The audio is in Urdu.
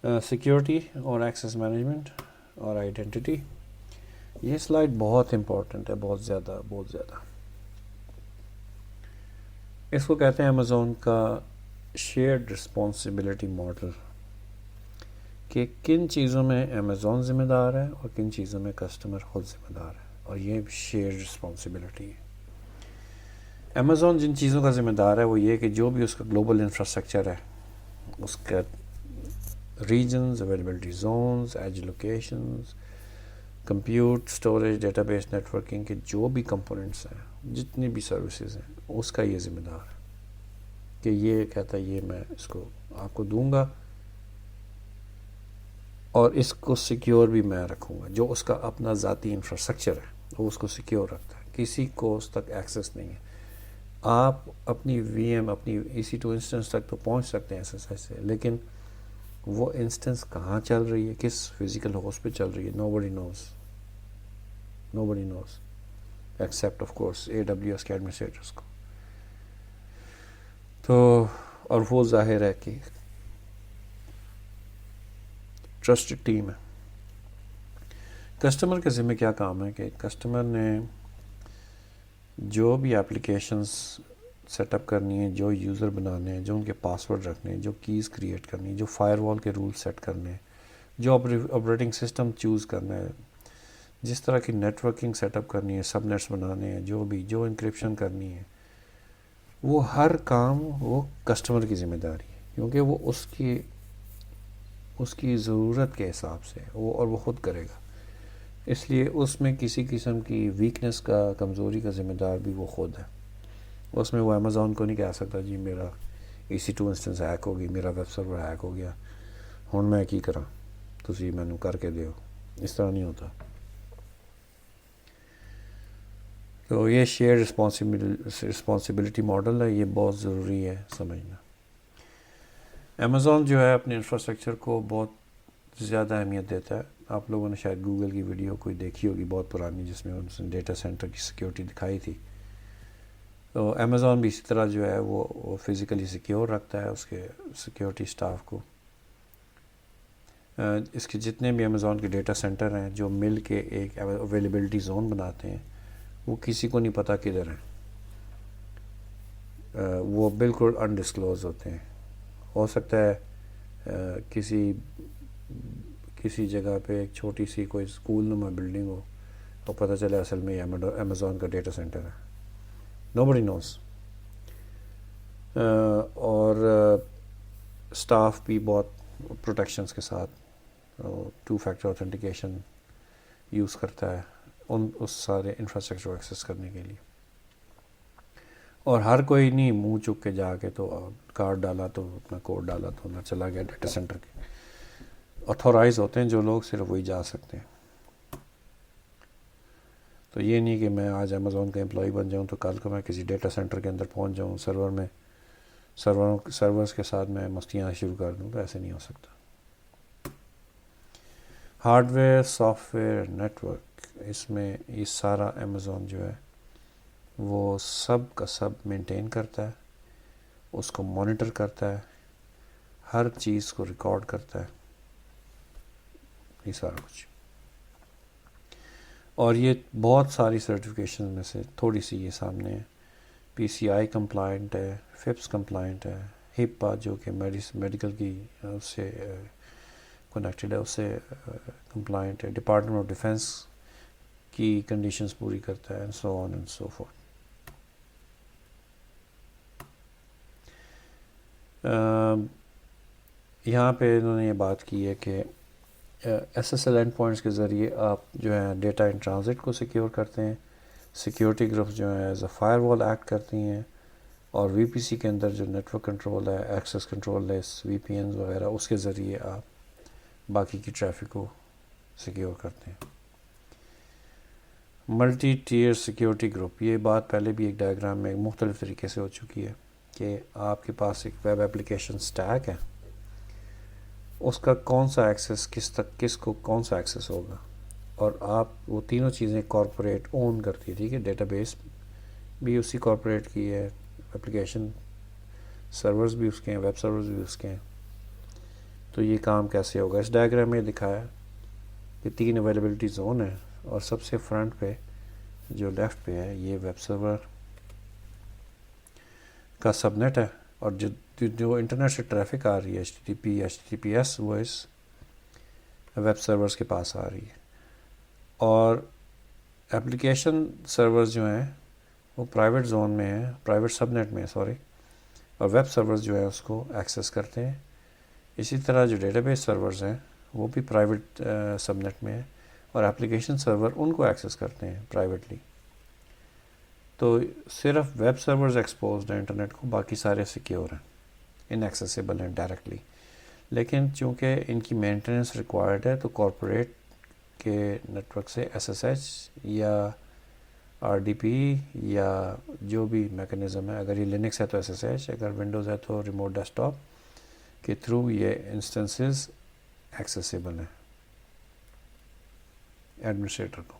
سیکیورٹی اور ایکسیس مینجمنٹ اور آئیڈینٹی. یہ سلائڈ بہت امپورٹنٹ ہے، بہت زیادہ بہت زیادہ. اس کو کہتے ہیں امیزون کا شیئرڈ رسپانسبلٹی ماڈل، کہ کن چیزوں میں امیزون ذمہ دار ہے اور کن چیزوں میں کسٹمر خود ذمہ دار ہے، اور یہ شیئرڈ رسپانسبلٹی ہے. امیزون جن چیزوں کا ذمہ دار ہے وہ یہ کہ جو بھی اس کا گلوبل انفراسٹرکچر ہے، اس کا regions, availability zones, edge locations, compute, storage, data base, networking کے جو بھی کمپوننٹس ہیں، جتنی بھی سروسز ہیں، اس کا یہ ذمہ دار ہے کہ یہ کہتا ہے یہ میں اس کو آپ کو دوں گا اور اس کو سیکیور بھی میں رکھوں گا. جو اس کا اپنا ذاتی انفراسٹرکچر ہے وہ اس کو سیکیور رکھتا ہے، کسی کو اس تک ایکسیس نہیں ہے. آپ اپنی وی ایم، اپنی EC2 انسٹنس تک تو پہنچ سکتے ہیں SSH سے، لیکن وہ انسٹنس کہاں چل رہی ہے، کس فزیکل ہوسٹ پہ چل رہی ہے، nobody knows except of course AWS کے ایڈمنسٹریٹرس کو. تو اور وہ ظاہر ہے کہ ٹرسٹڈ ٹیم ہے. کسٹمر کے ذمہ کیا کام ہے کہ کسٹمر نے جو بھی اپلیکیشنز سیٹ اپ کرنی ہے، جو یوزر بنانے ہیں، جو ان کے پاسورڈ رکھنے ہیں، جو کیز کریٹ کرنی ہے، جو فائر وال کے رول سیٹ کرنے ہیں، جو آپریٹنگ سسٹم چوز کرنا ہے، جس طرح کی نیٹورکنگ سیٹ اپ کرنی ہے، سب نیٹس بنانے ہیں، جو انکرپشن کرنی ہے، وہ ہر کام وہ کسٹمر کی ذمہ داری ہے، کیونکہ وہ اس کی ضرورت کے حساب سے اور وہ خود کرے گا. اس لیے اس میں کسی قسم کی ویکنس کا، کمزوری کا ذمہ دار بھی وہ خود ہے. اس میں وہ امیزون کو نہیں کہہ سکتا جی میرا EC2 انسٹنس ہیک ہو گئی، میرا ویب سرور ہیک ہو گیا، ہن میں کی کراں، تسی مینوں کر کے دیو. اس طرح نہیں ہوتا. تو یہ شیئر رسپانسبلٹی ماڈل ہے، یہ بہت ضروری ہے سمجھنا. امیزون جو ہے اپنے انفراسٹرکچر کو بہت زیادہ اہمیت دیتا ہے. آپ لوگوں نے شاید گوگل کی ویڈیو کوئی دیکھی ہوگی بہت پرانی، جس میں انہوں نے ڈیٹا سینٹر کی سیکیورٹی دکھائی تھی. تو امیزون بھی اسی طرح جو ہے وہ فزیکلی سیکیور رکھتا ہے اس کے سیکیورٹی سٹاف کو. اس کے جتنے بھی امیزون کے ڈیٹا سینٹر ہیں جو مل کے ایک اویلیبلٹی زون بناتے ہیں، وہ کسی کو نہیں پتہ کدھر ہیں. وہ بالکل انڈسکلوز ہوتے ہیں. ہو سکتا ہے کسی جگہ پہ ایک چھوٹی سی کوئی اسکول نما بلڈنگ ہو تو پتہ چلے اصل میں یہ امیزون کا ڈیٹا سینٹر ہے. nobody knows. اور سٹاف بھی بہت پروٹیکشنز کے ساتھ 2 فیکٹر آتھینٹیکیشن یوز کرتا ہے اس سارے انفراسٹرکچر کو ایکسیس کرنے کے لیے. اور ہر کوئی نہیں منہ چک کے جا کے تو کارڈ ڈالا تو اپنا کوڈ ڈالا تو نہ چلا گیا ڈیٹا سینٹر کے. آتھورائز ہوتے ہیں جو لوگ، صرف وہی جا سکتے ہیں. تو یہ نہیں کہ میں آج امیزون کا امپلائی بن جاؤں تو کل کو میں کسی ڈیٹا سینٹر کے اندر پہنچ جاؤں، سرورز کے ساتھ میں مستیاں شروع کر دوں، تو ایسے نہیں ہو سکتا. Hardware, software, network, اس میں یہ سارا امیزون جو ہے وہ سب کا سب مینٹین کرتا ہے، اس کو مانیٹر کرتا ہے، ہر چیز کو ریکارڈ کرتا ہے، یہ سارا کچھ. اور یہ بہت ساری سرٹیفکیشن میں سے تھوڑی سی یہ سامنے ہے. PCI کمپلائنٹ ہے، FIPS کمپلائنٹ ہے، HIPAA جو کہ میڈیکل کی اس سے کنیکٹڈ ہے، اس سے کمپلائنٹ ہے، ڈپارٹمنٹ آف ڈیفنس کی کنڈیشنز پوری کرتا ہے، and so on and so forth. یہاں پہ انہوں نے یہ بات کی ہے کہ SSL اینڈ پوائنٹس کے ذریعے آپ جو ہے ڈیٹا ان ٹرانزٹ کو سیکیور کرتے ہیں. سیکیورٹی گروپس جو ہیں ایز اے فائر وال ایکٹ کرتی ہیں، اور VPC کے اندر جو نیٹورک کنٹرول ہے، ایکسیس کنٹرول ہے، VPNs وغیرہ، اس کے ذریعے آپ باقی کی ٹریفک کو سیکیور کرتے ہیں. ملٹی ٹیئر سیکیورٹی گروپ، یہ بات پہلے بھی ایک ڈائیگرام میں مختلف طریقے سے ہو چکی ہے کہ آپ کے پاس ایک ویب اپلیکیشن سٹیک ہے، اس کا کون سا ایکسیس کس کو کون سا ایکسیس ہوگا، اور آپ وہ تینوں چیزیں کارپوریٹ اون کرتی ہے. ٹھیک ہے، ڈیٹا بیس بھی اسی کارپوریٹ کی ہے، اپلیکیشن سرورز بھی اس کے ہیں، ویب سرورز بھی اس کے ہیں. تو یہ کام کیسے ہوگا؟ اس ڈائیگرام میں دکھایا کہ 3 اویلیبلٹی زون ہے، اور سب سے فرنٹ پہ جو لیفٹ پہ ہے یہ ویب سرور کا سب نیٹ ہے، اور جو انٹرنیٹ سے ٹریفک آ رہی ہے HTTP/HTTPS وہ اس ویب سرورز کے پاس آ رہی ہے، اور اپلیکیشن سرورز جو ہیں وہ پرائیویٹ زون میں ہیں، پرائیویٹ سب نیٹ میں سوری، اور ویب سرورز جو ہیں اس کو ایکسیس کرتے ہیں۔ اسی طرح جو ڈیٹا بیس سرورز ہیں وہ بھی پرائیویٹ سب نیٹ میں ہیں، اور اپلیکیشن سرور ان کو ایکسیس کرتے ہیں پرائیویٹلی۔ تو صرف ویب سرورز ایکسپوزڈ ہیں انٹرنیٹ کو، باقی سارے سیکیور ہیں، ان ایکسیسیبل ہیں ڈائریکٹلی۔ لیکن چونکہ ان کی مینٹیننس ریکوائرڈ ہے تو کارپوریٹ کے نیٹ ورک سے SSH یا RDP یا جو بھی میکانزم ہے، اگر یہ لینکس ہے تو SSH، اگر ونڈوز ہے تو ریموٹ ڈیسک ٹاپ کے تھرو یہ انسٹنسز ایکسیسیبل ہیں ایڈمنسٹریٹر کو۔